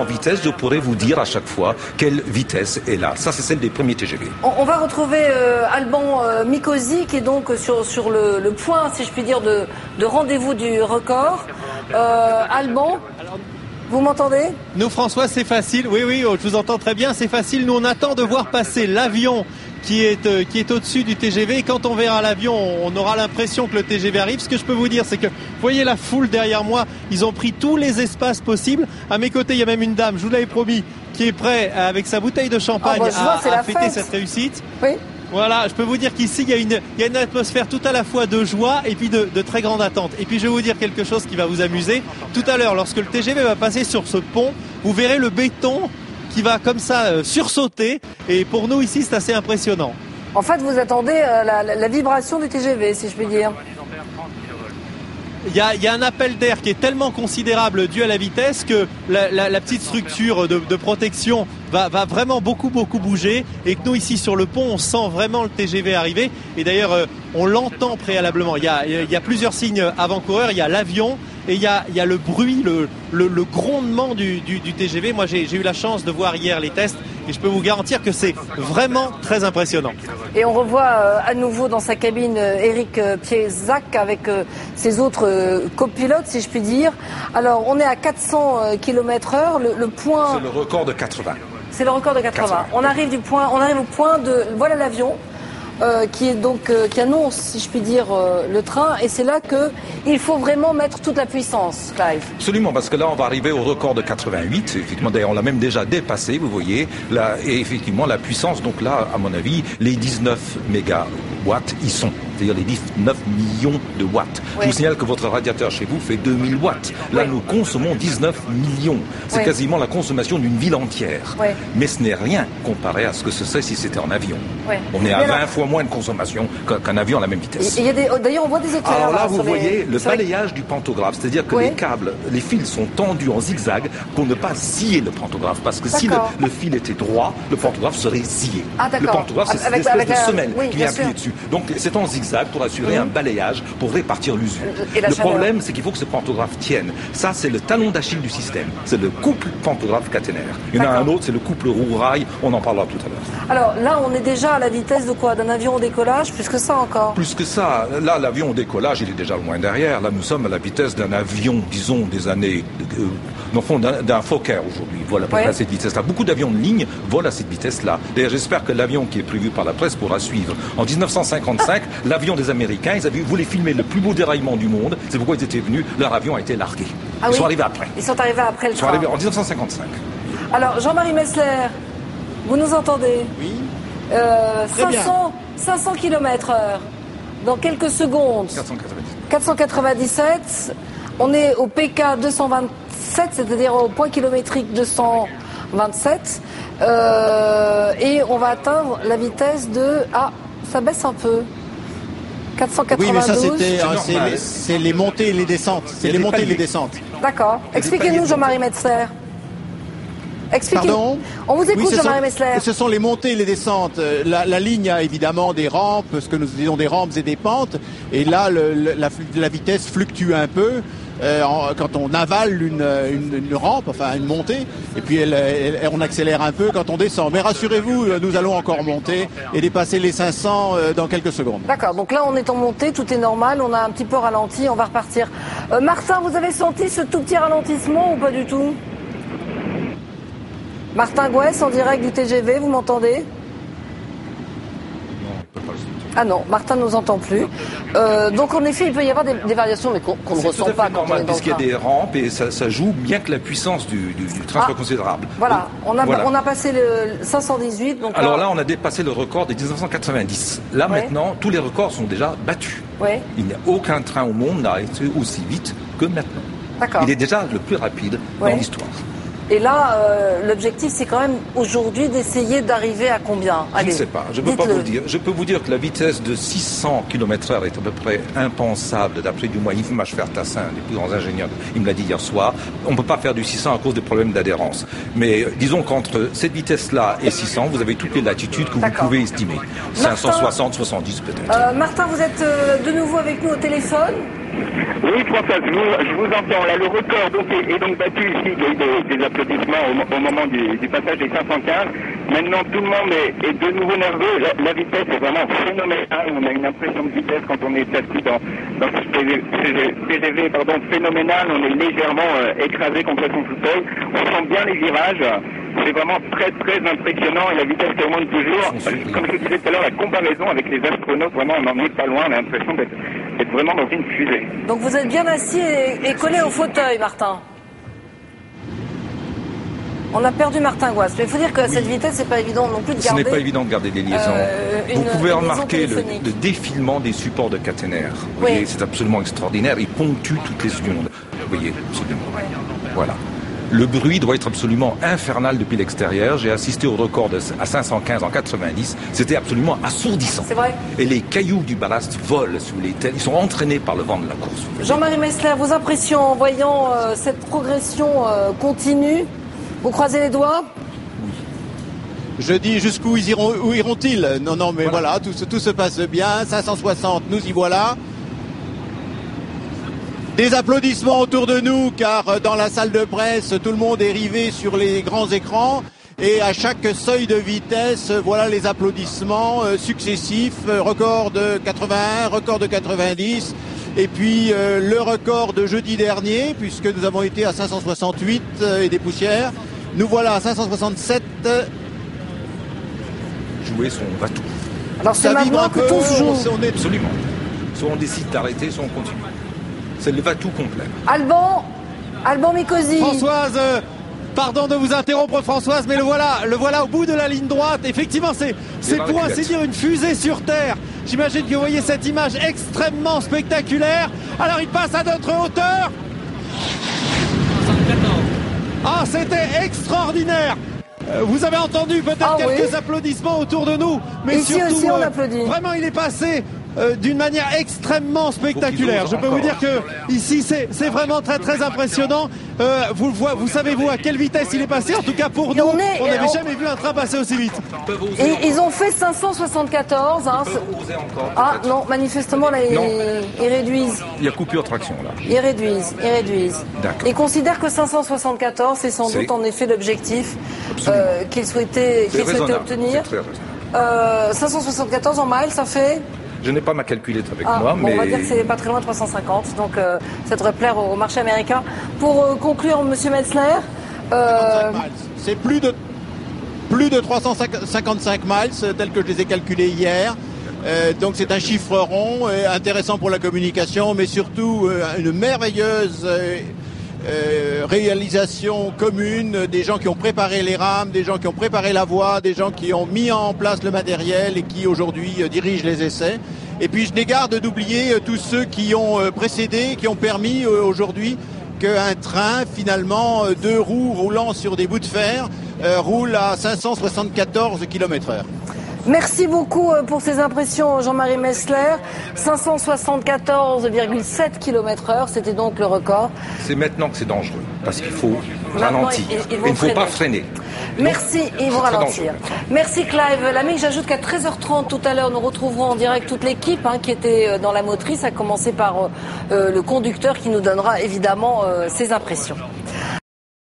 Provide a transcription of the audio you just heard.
En vitesse, je pourrais vous dire à chaque fois quelle vitesse est là. Ça, c'est celle des premiers TGV. On va retrouver Alban Mikosi, qui est donc sur le point, si je puis dire, de rendez-vous du record. Alban, vous m'entendez? Nous, François, c'est facile. Oui, je vous entends très bien, c'est facile. Nous, on attend de voir passer l'avion qui est au-dessus du TGV. Et quand on verra l'avion, on aura l'impression que le TGV arrive. Ce que je peux vous dire, c'est que, vous voyez la foule derrière moi, ils ont pris tous les espaces possibles. À mes côtés, il y a même une dame, je vous l'avais promis, qui est prête avec sa bouteille de champagne à fêter cette réussite. Oui. Voilà, je peux vous dire qu'ici, il y a une atmosphère tout à la fois de joie et puis de très grande attente. Et puis, je vais vous dire quelque chose qui va vous amuser. Tout à l'heure, lorsque le TGV va passer sur ce pont, vous verrez le béton qui va comme ça sursauter. Et pour nous, ici, c'est assez impressionnant. En fait, vous attendez la vibration du TGV, si je puis dire. Il y a un appel d'air qui est tellement considérable dû à la vitesse que la petite structure de protection va vraiment beaucoup bouger, et que nous ici sur le pont on sent vraiment le TGV arriver. Et d'ailleurs on l'entend préalablement. Il y a plusieurs signes avant-coureurs. Il y a l'avion et il y a le bruit, le grondement du TGV. Moi j'ai eu la chance de voir hier les tests et je peux vous garantir que c'est vraiment très impressionnant. Et on revoit à nouveau dans sa cabine Éric Piézac avec ses autres copilotes, si je puis dire. Alors on est à 400 km/h, le point... C'est le record de 80. C'est le record de 80. On arrive au point de... Voilà l'avion qui annonce, si je puis dire, le train. Et c'est là qu'il faut vraiment mettre toute la puissance, Clive. Absolument, parce que là, on va arriver au record de 88. Effectivement, d'ailleurs, on l'a même déjà dépassé, vous voyez. Là, et effectivement, la puissance, donc là, à mon avis, les 19 mégawatts y sont. C'est-à-dire les 19 millions de watts. Oui. Je vous signale que votre radiateur chez vous fait 2000 watts. Là, nous consommons 19 millions. C'est quasiment la consommation d'une ville entière. Oui. Mais ce n'est rien comparé à ce que ce serait si c'était en avion. Oui. On est à 20 fois moins de consommation qu'un avion à la même vitesse. D'ailleurs, on voit des éclairs. Alors là, vous voyez le balayage du pantographe. C'est-à-dire que les câbles, les fils sont tendus en zigzag pour ne pas scier le pantographe. Parce que si le fil était droit, le pantographe serait scié. Le pantographe, c'est cette espèce de semelle qui vient appuyer dessus. Donc, c'est en zigzag pour assurer un balayage, pour répartir l'usure. Le problème, c'est qu'il faut que ce pantographe tienne. Ça, c'est le talon d'Achille du système. C'est le couple pantographe caténaire. Il y en a un autre, c'est le couple roue-rail. On en parlera tout à l'heure. Alors là, on est déjà à la vitesse de quoi? D'un avion au décollage? Plus que ça encore? Plus que ça. Là, l'avion au décollage, il est déjà loin derrière. Là, nous sommes à la vitesse d'un avion, disons, des années... d'un Fokker aujourd'hui. Voilà, à cette vitesse-là. Beaucoup d'avions de ligne volent à cette vitesse-là. D'ailleurs, j'espère que l'avion qui est prévu par la presse pourra suivre. En 1955, l'avion des Américains, ils voulaient filmer le plus beau déraillement du monde. C'est pourquoi ils étaient venus. Leur avion a été largué. Ils sont arrivés après. Ils sont arrivés après le train. Ils sont arrivés en 1955. Alors, Jean-Marie Messler, vous nous entendez? Oui. 500 km/h. Dans quelques secondes. 497. On est au PK 227, c'est-à-dire au point kilométrique 227. Et on va atteindre la vitesse de... Ah, ça baisse un peu. 492. Oui, mais ça, c'est les montées et les descentes. C'est les montées et les descentes. D'accord. Expliquez-nous, Jean-Marie Metzler. Pardon ? On vous écoute, Jean-Marie Messler. Ce sont les montées et les descentes. La ligne a évidemment des rampes, ce que nous disons des rampes et des pentes. Et là, la vitesse fluctue un peu. Quand on avale une rampe, enfin une montée, et puis on accélère un peu quand on descend. Mais rassurez-vous, nous allons encore monter et dépasser les 500 dans quelques secondes. D'accord, donc là on est en montée, tout est normal, on a un petit peu ralenti, on va repartir. Martin, vous avez senti ce tout petit ralentissement ou pas du tout? Martin Gouès en direct du TGV, vous m'entendez? Ah non, Martin ne nous entend plus. Donc en effet, il peut y avoir des variations, mais qu'on ne ressent pas quand on est dans le train. Puisqu'il y a des rampes et ça joue bien que la puissance du train soit considérable. Voilà, on a passé le 518. Donc alors là, on a dépassé le record de 1990. Là maintenant, tous les records sont déjà battus. Il n'y a aucun train au monde n'a été aussi vite que maintenant. D'accord. Il est déjà le plus rapide dans l'histoire. Et là, l'objectif, c'est quand même aujourd'hui d'essayer d'arriver à combien? Je ne sais pas, je ne peux pas vous le dire. Je peux vous dire que la vitesse de 600 km/h est à peu près impensable, d'après du moins Yves Machfer-Tassin, un des plus grands ingénieurs, il me l'a dit hier soir. On ne peut pas faire du 600 à cause des problèmes d'adhérence. Mais disons qu'entre cette vitesse-là et 600, vous avez toutes les latitudes que vous pouvez estimer. 560, 70 peut-être. Martin, vous êtes de nouveau avec nous au téléphone. Oui, François, je vous entends. Là, le record est donc battu ici. Il y a eu des applaudissements au moment du passage des 515. Maintenant, tout le monde est de nouveau nerveux. La vitesse est vraiment phénoménale. On a une impression de vitesse quand on est assis dans ce TGV phénoménal. On est légèrement écrasé contre son fauteuil. On sent bien les virages. C'est vraiment très très impressionnant et la vitesse qui augmente toujours. Comme je vous disais tout à l'heure, la comparaison avec les astronautes, vraiment on n'en est pas loin, on a l'impression d'être vraiment dans une fusée. Donc vous êtes bien assis et collé au fauteuil, Martin. On a perdu Martin Gouas. Mais il faut dire que cette vitesse, c'est pas évident non plus de garder. Ce n'est pas évident de garder des liaisons. Vous pouvez remarquer le défilement des supports de caténaire. Vous voyez, c'est absolument extraordinaire. Il ponctue toutes les secondes. Vous voyez, absolument. Voilà. Le bruit doit être absolument infernal depuis l'extérieur. J'ai assisté au record à 515 en 90. C'était absolument assourdissant. C'est vrai. Et les cailloux du ballast volent sous les têtes. Ils sont entraînés par le vent de la course. Jean-Marie Messler, vos impressions en voyant cette progression continue? Vous croisez les doigts? Je dis jusqu'où iront-ils? Non, mais voilà, tout se passe bien. 560, nous y voilà. Des applaudissements autour de nous, car dans la salle de presse, tout le monde est rivé sur les grands écrans. Et à chaque seuil de vitesse, voilà les applaudissements successifs. Record de 81, record de 90. Et puis le record de jeudi dernier, puisque nous avons été à 568 et des poussières. Nous voilà à 567. Jouer son va-tout. Alors c'est maintenant que tous jouent. Absolument. Soit on décide d'arrêter, soit on continue. C'est le va-tout complet. Alban Mikosi. Françoise, pardon de vous interrompre Françoise, mais le voilà au bout de la ligne droite. Effectivement, c'est pour ainsi dire une fusée sur Terre. J'imagine que vous voyez cette image extrêmement spectaculaire. Alors il passe à notre hauteur. Ah, c'était extraordinaire. Vous avez entendu peut-être quelques applaudissements autour de nous, mais ici surtout, aussi on applaudit. Vraiment, il est passé d'une manière extrêmement spectaculaire. Je peux vous dire que ici c'est vraiment très très impressionnant. Vous savez à quelle vitesse il est passé? En tout cas pour nous, on n'avait jamais vu un train passer aussi vite. Et ils ont fait 574. Hein. Ah non, manifestement là ils réduisent. Il y a coupure de traction là. Ils réduisent. D'accord. Ils considèrent que 574 c'est sans doute en effet l'objectif qu'ils souhaitaient obtenir. 574 en miles, ça fait. Je n'ai pas ma calculette avec moi, mais... On va dire que c'est pas très loin de 350, donc ça devrait plaire au marché américain. Pour conclure, Monsieur Metzler... C'est plus de 355 miles, tel que je les ai calculés hier. Donc c'est un chiffre rond, intéressant pour la communication, mais surtout une merveilleuse... réalisation commune, des gens qui ont préparé les rames, des gens qui ont préparé la voie, des gens qui ont mis en place le matériel et qui aujourd'hui dirigent les essais. Et puis je n'ai garde d'oublier tous ceux qui ont précédé, qui ont permis aujourd'hui qu'un train, finalement, 2 roues roulant sur des bouts de fer, roule à 574 km/h. Merci beaucoup pour ces impressions, Jean-Marie Messler. 574,7 km/h, c'était donc le record. C'est maintenant que c'est dangereux, parce qu'il faut ralentir. Il ne faut pas freiner. Merci, ils vont ralentir. Merci Clive Lamy. J'ajoute qu'à 13h30 tout à l'heure, nous retrouverons en direct toute l'équipe qui était dans la motrice, à commencer par le conducteur qui nous donnera évidemment ses impressions.